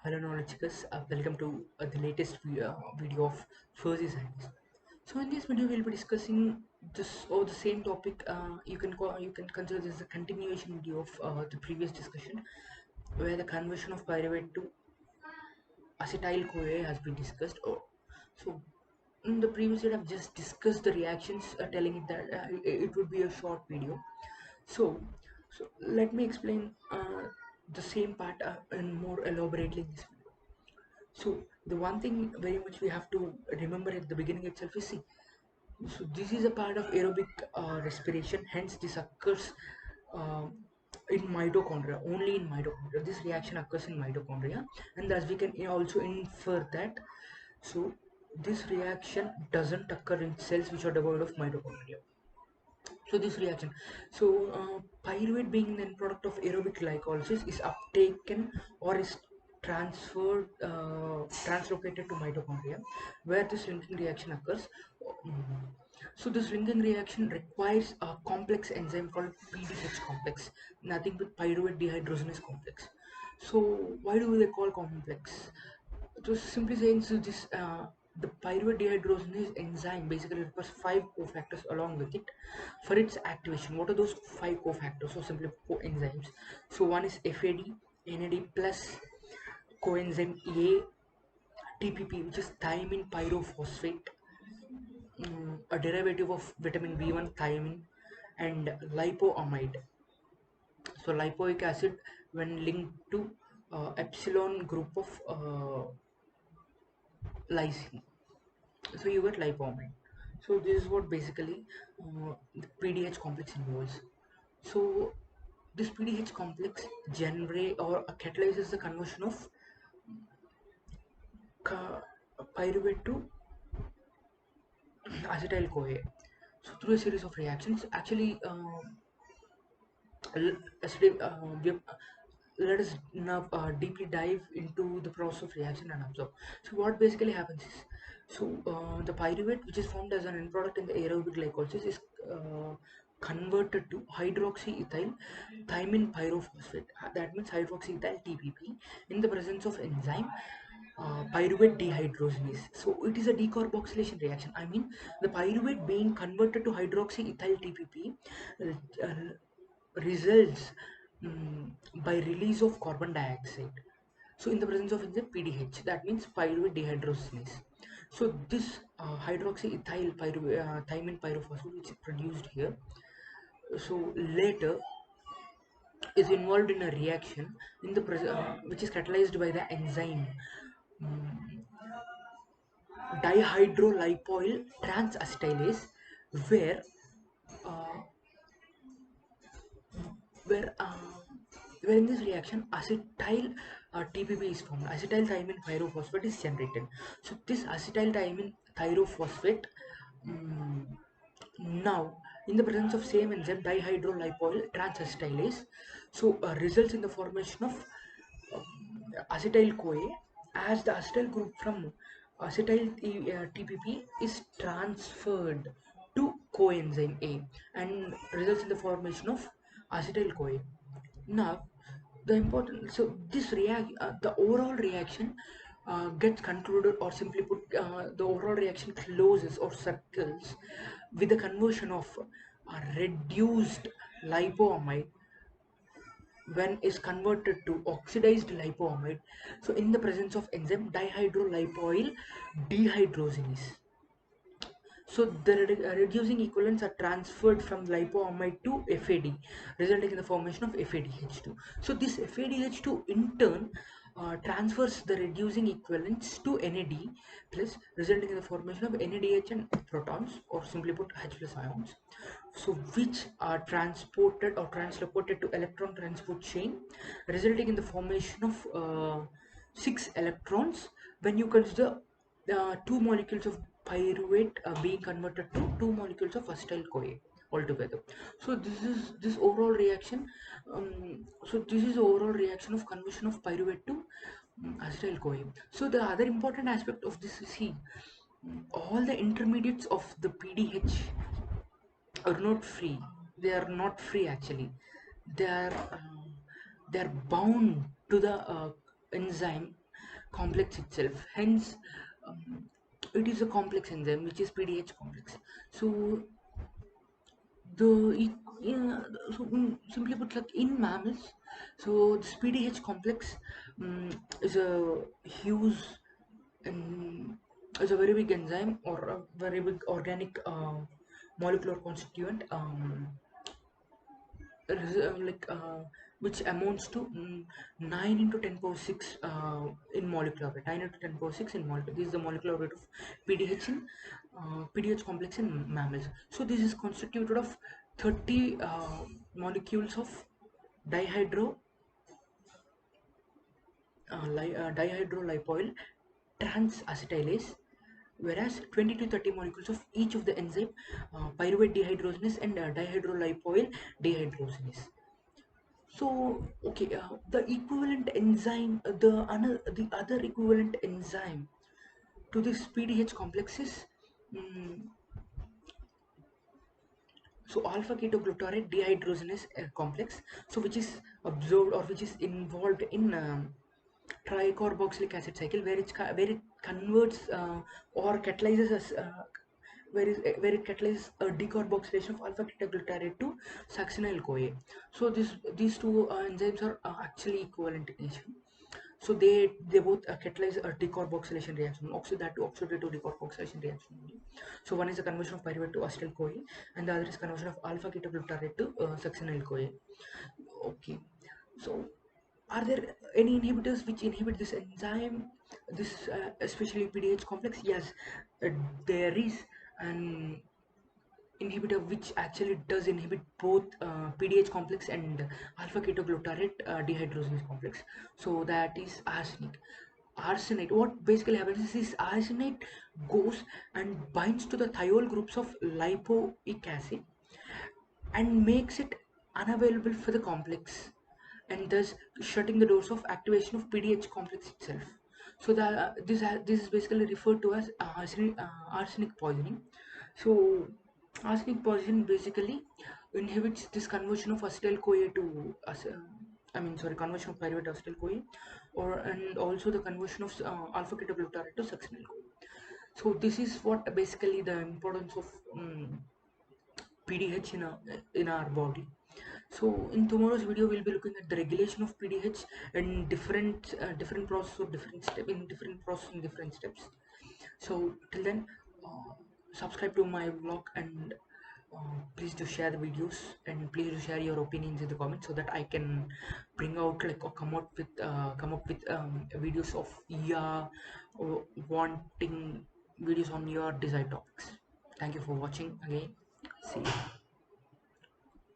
Hello knowledge seekers, welcome to the latest video of Fuzzy Science. So in this video we'll be discussing the same topic. You can consider this a continuation video of the previous discussion, where the conversion of pyruvate to acetyl CoA has been discussed. So in the previous video I've just discussed the reactions, telling it that it would be a short video. So let me explain the same part in more elaborately in this video. So the one thing very much we have to remember at the beginning itself is, see, so this is a part of aerobic respiration, hence this occurs uh, in mitochondria, only in mitochondria. This reaction occurs in mitochondria, and thus we can also infer that, so this reaction doesn't occur in cells which are devoid of mitochondria. So this reaction, pyruvate being the end product of aerobic glycolysis is uptaken or is translocated to mitochondria, where this linking reaction occurs. Mm. So this linking reaction requires a complex enzyme called PDH complex, nothing but pyruvate dehydrogenase complex. So why do they call complex? So simply saying, so this the pyruvate dehydrogenase enzyme basically requires five cofactors along with it for its activation. What are those five cofactors? So simply coenzymes. So one is FAD, NAD plus coenzyme A, TPP, which is thiamine pyrophosphate, a derivative of vitamin B1 thiamine, and lipoamide. So lipoic acid when linked to epsilon group of lysine, so you get lipoamide. So this is what basically the PDH complex involves. So this PDH complex generate or catalyzes the conversion of pyruvate to acetyl CoA. So through a series of reactions, actually, yesterday, let us now deeply dive into the process of reaction and observe. So what basically happens is, the pyruvate, which is formed as an end product in the aerobic glycolysis, is converted to hydroxyethyl thiamine pyrophosphate. That means hydroxyethyl TPP in the presence of enzyme pyruvate dehydrogenase. So it is a decarboxylation reaction. I mean, the pyruvate being converted to hydroxyethyl TPP results by release of carbon dioxide. So in the presence of enzyme PDH, that means pyruvate dehydrogenase. So this hydroxyethyl thiamine pyrophosphate, which is produced here, so later is involved in a reaction in the which is catalyzed by the enzyme mm, dihydrolipoyl transacetylase, where uh, where uh, where in this reaction acetyl TPP is formed. Acetyl thiamine pyrophosphate is generated. So this acetyl thiamine pyrophosphate, mm, now in the presence of same enzyme dihydrolipoyl transacetylase, results in the formation of acetyl CoA, as the acetyl group from acetyl TPP is transferred to coenzyme A and results in the formation of acetyl CoA. Now, the important, so this the overall reaction gets concluded, or simply put, the overall reaction closes or circles with the conversion of reduced lipoamide when is converted to oxidized lipoamide, so in the presence of enzyme dihydrolipoyl dehydrogenase. So the reducing equivalents are transferred from lipoamide to FAD, resulting in the formation of FADH2. So this FADH2 in turn transfers the reducing equivalents to NAD plus, resulting in the formation of NADH and protons, or simply put H plus ions. So which are transported or translocated to electron transport chain, resulting in the formation of 6 electrons when you consider two molecules of pyruvate being converted to two molecules of acetyl CoA altogether. So this overall reaction. This is overall reaction of conversion of pyruvate to acetyl CoA. So the other important aspect of this is, see, all the intermediates of the PDH are not free. They are not free actually. They are they are bound to the enzyme, complex itself. Hence, it is a complex enzyme which is PDH complex. So the yeah, so simply put, like in mammals, so this PDH complex is a huge and is a very big enzyme or a very big organic molecular constituent. Like which amounts to 9 into 10 power 6 in molecular weight. 9 into 10 power 6 in molecular. This is the molecular weight of PDH in PDH complex in mammals. So this is constituted of 30 molecules of dihydro dihydrolipoyl transacetylase, whereas 20 to 30 molecules of each of the enzyme pyruvate dehydrogenase and dihydrolipoyl dehydrogenase. So okay, the equivalent enzyme, the other equivalent enzyme to this PDH complex is so alpha ketoglutarate dehydrogenase complex, so which is absorbed or which is involved in tricarboxylic acid cycle, where it converts or catalyzes as where it catalyzes a decarboxylation of alpha ketoglutarate to succinyl CoA. So these two enzymes are actually equivalent in nature. So they both catalyze a decarboxylation reaction, oxidate to oxidative decarboxylation reaction only. So one is the conversion of pyruvate to acetyl CoA, and the other is conversion of alpha ketoglutarate to succinyl CoA. Okay, so are there any inhibitors which inhibit this enzyme, this especially PDH complex? Yes, uh, there is an inhibitor which actually does inhibit both PDH complex and alpha ketoglutarate dehydrogenase complex. So that is arsenic. Arsenate. What basically happens is this arsenate goes and binds to the thiol groups of lipoic acid and makes it unavailable for the complex, and thus shutting the doors of activation of PDH complex itself. So this is basically referred to as arsenic poisoning. So arsenic poison basically inhibits this conversion of acetyl CoA to conversion of pyruvate acetyl CoA, or and also the conversion of alpha ketoglutarate to succinyl CoA. So this is what basically the importance of PDH in our body. So in tomorrow's video, we'll be looking at the regulation of PDH and different process or different step in different process in different steps. So till then, uh, subscribe to my vlog, and please do share the videos, and please do share your opinions in the comments so that I can bring out like or come up with videos of your wanting videos on your desired topics. Thank you for watching again. See you.